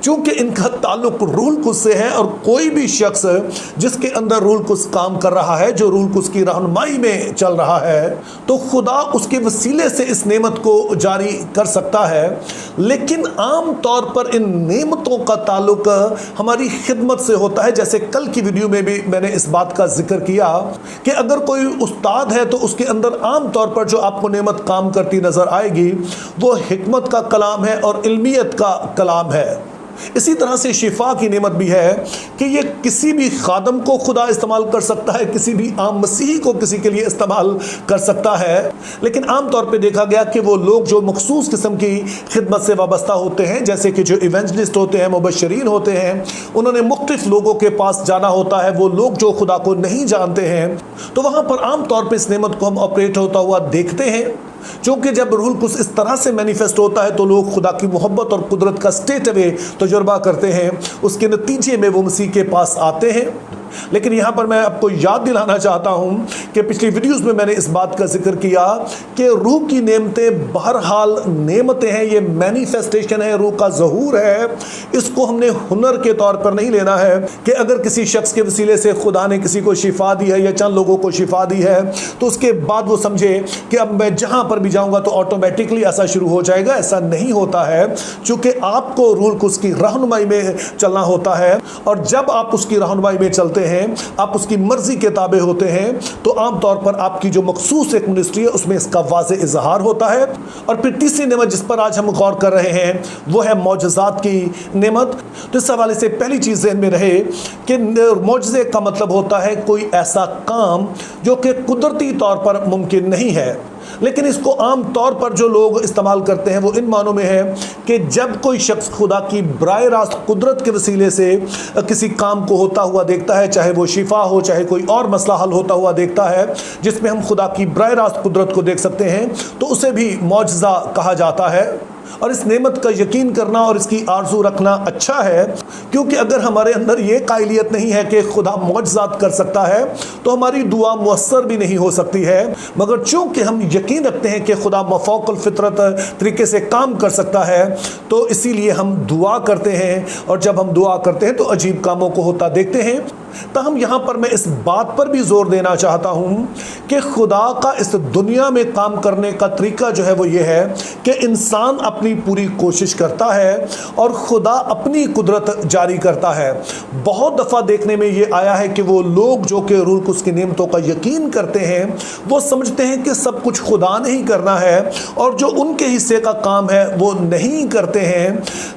چونکہ ان کا تعلق روح القدس سے ہے، اور کوئی بھی شخص جس کے اندر روح القدس کام کر رہا ہے، جو روح القدس کی رہنمائی میں چل رہا ہے، تو خدا اس کے وسیلے سے اس نعمت کو جاری کر سکتا ہے۔ لیکن عام طور پر ان نعمتوں کا تعلق ہماری خدمت سے ہوتا ہے۔ جیسے کل کی ویڈیو میں بھی میں نے اس بات کا ذکر کیا کہ اگر کوئی استاد ہے تو اس کے اندر عام طور پر جو آپ کو نعمت کام کرتی نظر آئے گی وہ حکمت کا کلام ہے اور علمیت کا کلام ہے۔ اسی طرح سے شفا کی نعمت بھی ہے کہ یہ کسی بھی خادم کو خدا استعمال کر سکتا ہے، کسی بھی عام مسیحی کو کسی کے لیے استعمال کر سکتا ہے۔ لیکن عام طور پہ دیکھا گیا کہ وہ لوگ جو مخصوص قسم کی خدمت سے وابستہ ہوتے ہیں، جیسے کہ جو ایونجلسٹ ہوتے ہیں، مبشرین ہوتے ہیں، انہوں نے مختلف لوگوں کے پاس جانا ہوتا ہے۔ وہ لوگ جو خدا کو نہیں جانتے ہیں تو وہاں پر عام طور پہ اس نعمت کو ہم آپریٹ ہوتا ہوا دیکھتے ہیں، چونکہ جب روح القدس اس طرح سے مینیفیسٹ ہوتا ہے تو لوگ خدا کی محبت اور قدرت کا سٹیٹ اوے تجربہ کرتے ہیں، اس کے نتیجے میں وہ مسیح کے پاس آتے ہیں۔ لیکن یہاں پر میں آپ کو یاد دلانا چاہتا ہوں کہ پچھلی ویڈیوز میں نے اس بات کا ذکر کیا کہ روح کی نعمتیں بہرحال نعمتیں ہیں، یہ مینیفیسٹیشن ہے، روح کا ظہور ہے۔ اس کو ہم نے ہنر کے طور پر نہیں لینا ہے کہ اگر کسی شخص کے وسیلے سے خدا نے کسی کو شفا دی ہے یا چند لوگوں کو شفا دی ہے تو اس کے بعد وہ سمجھے کہ اب میں جہاں پر بھی جاؤں گا تو آٹومیٹکلی ایسا شروع ہو جائے گا۔ ایسا نہیں ہوتا ہے، چونکہ آپ کو روح القدس کی رہنمائی میں چلنا ہوتا ہے، اور جب آپ اس کی رہنمائی میں چلتے ہیں، آپ اس کی مرضی کے تابع ہوتے ہیں، تو عام طور پر آپ کی جو مخصوص ایک منسٹری ہے اس میں اس کا واضح اظہار ہوتا ہے۔ اور پھر تیسری نعمت جس پر آج ہم غور کر رہے ہیں وہ ہے معجزات کی نعمت۔ تو اس حوالے سے پہلی چیز ذہن میں رہے کہ معجزے کا مطلب ہوتا ہے کوئی ایسا کام جو کہ قدرتی طور پر ممکن نہیں ہے، لیکن اس کو عام طور پر جو لوگ استعمال کرتے ہیں وہ ان معنوں میں ہے کہ جب کوئی شخص خدا کی براہ راست قدرت کے وسیلے سے کسی کام کو ہوتا ہوا دیکھتا ہے، چاہے وہ شفا ہو، چاہے کوئی اور مسئلہ حل ہوتا ہوا دیکھتا ہے جس میں ہم خدا کی براہ راست قدرت کو دیکھ سکتے ہیں، تو اسے بھی معجزہ کہا جاتا ہے۔ اور اس نعمت کا یقین کرنا اور اس کی آرزو رکھنا اچھا ہے، کیونکہ اگر ہمارے اندر یہ قائلیت نہیں ہے کہ خدا معجزات کر سکتا ہے تو ہماری دعا مؤثر بھی نہیں ہو سکتی ہے۔ مگر چونکہ ہم یقین رکھتے ہیں کہ خدا مفوق الفطرت طریقے سے کام کر سکتا ہے تو اسی لیے ہم دعا کرتے ہیں، اور جب ہم دعا کرتے ہیں تو عجیب کاموں کو ہوتا دیکھتے ہیں۔ تاہم یہاں پر میں اس بات پر بھی زور دینا چاہتا ہوں کہ خدا کا اس دنیا میں کام کرنے کا طریقہ جو ہے وہ یہ ہے کہ انسان اپنی پوری کوشش کرتا ہے اور خدا اپنی قدرت جاری کرتا ہے۔ بہت دفعہ دیکھنے میں یہ آیا ہے کہ وہ لوگ جو کہ روح القدس کی نعمتوں کا یقین کرتے ہیں وہ سمجھتے ہیں کہ سب کچھ خدا نے ہی کرنا ہے، اور جو ان کے حصے کا کام ہے وہ نہیں کرتے ہیں۔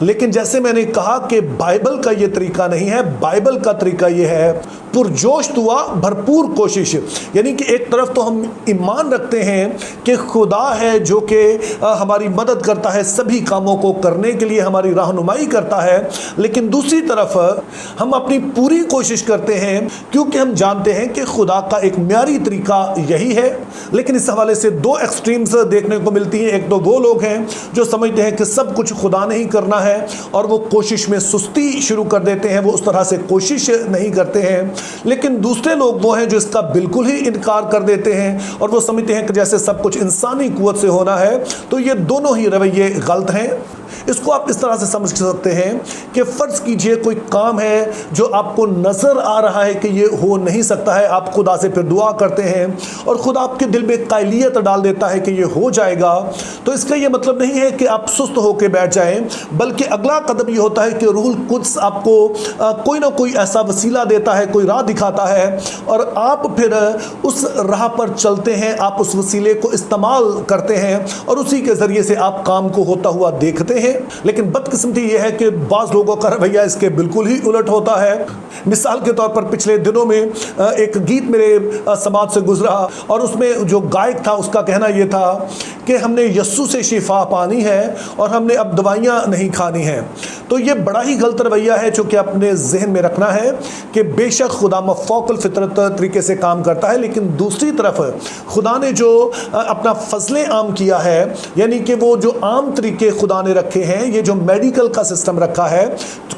لیکن جیسے میں نے کہا کہ بائبل کا یہ طریقہ نہیں ہے، بائبل کا طریقہ یہ ہے پرجوش دعا، بھرپور کوشش۔ یعنی کہ ایک طرف تو ہم ایمان رکھتے ہیں کہ خدا ہے جو کہ ہماری مدد کرتا ہے، سبھی کاموں کو کرنے کے لیے ہماری رہنمائی کرتا ہے، لیکن دوسری طرف ہم اپنی پوری کوشش کرتے ہیں کیونکہ ہم جانتے ہیں کہ خدا کا ایک معیاری طریقہ یہی ہے۔ لیکن اس حوالے سے دو ایکسٹریمز دیکھنے کو ملتی ہیں۔ ایک تو وہ لوگ ہیں جو سمجھتے ہیں کہ سب کچھ خدا نے ہی کرنا ہے اور وہ کوشش میں سستی شروع کر دیتے ہیں، وہ اس طرح سے کوشش نہیں کرتے ہیں۔ لیکن دوسرے لوگ وہ ہیں جو اس کا بالکل ہی انکار کر دیتے ہیں اور وہ سمجھتے ہیں کہ جیسے سب کچھ انسانی قوت سے ہونا ہے۔ تو یہ دونوں ہی رویے غلط ہیں۔ اس کو آپ اس طرح سے سمجھ سکتے ہیں کہ فرض کیجئے کوئی کام ہے جو آپ کو نظر آ رہا ہے کہ یہ ہو نہیں سکتا ہے، آپ خدا سے پھر دعا کرتے ہیں اور خدا آپ کے دل میں قائلیت ڈال دیتا ہے کہ یہ ہو جائے گا۔ تو اس کا یہ مطلب نہیں ہے کہ آپ سست ہو کے بیٹھ جائیں، بلکہ اگلا قدم یہ ہوتا ہے کہ روح القدس آپ کو کوئی نہ کوئی ایسا وسیلہ دیتا ہے، کوئی راہ دکھاتا ہے، اور آپ پھر اس راہ پر چلتے ہیں، آپ اس وسیلے کو استعمال کرتے ہیں اور اسی کے ذریعے سے آپ کام کو ہوتا ہوا دیکھتے ہیں۔ لیکن بدقسمتی یہ ہے کہ بعض لوگوں کا رویہ اس کے بالکل ہی الٹ ہوتا ہے۔ مثال کے طور پر پچھلے دنوں میں ایک گیت میرے سماعت سے گزرا اور اس میں جو گائک تھا اس کا کہنا یہ تھا کہ ہم نے یسوع سے شفا پانی ہے اور ہم نے اب دوائیاں نہیں کھانی ہیں۔ تو یہ بڑا ہی غلط رویہ ہے چونکہ اپنے ذہن میں رکھنا ہے کہ بے شک خدا مفوق الفطرت طریقے سے کام کرتا ہے، لیکن دوسری طرف خدا نے جو اپنا فضل عام کیا ہے، یعنی کہ وہ جو عام طریقے خدا نے رکھے ہیں، یہ جو میڈیکل کا سسٹم رکھا ہے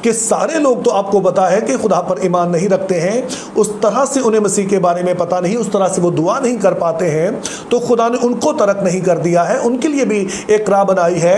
کہ سارے لوگ تو آپ کو پتا ہے کہ خدا پر ایمان نہیں رکھتے ہیں، اس طرح سے انہیں مسیح کے بارے میں پتا نہیں، اس طرح سے وہ دعا نہیں کر پاتے ہیں، تو خدا نے ان کو ترک نہیں کر دیا ہے، ان کے لیے بھی ایک راہ بنائی ہے۔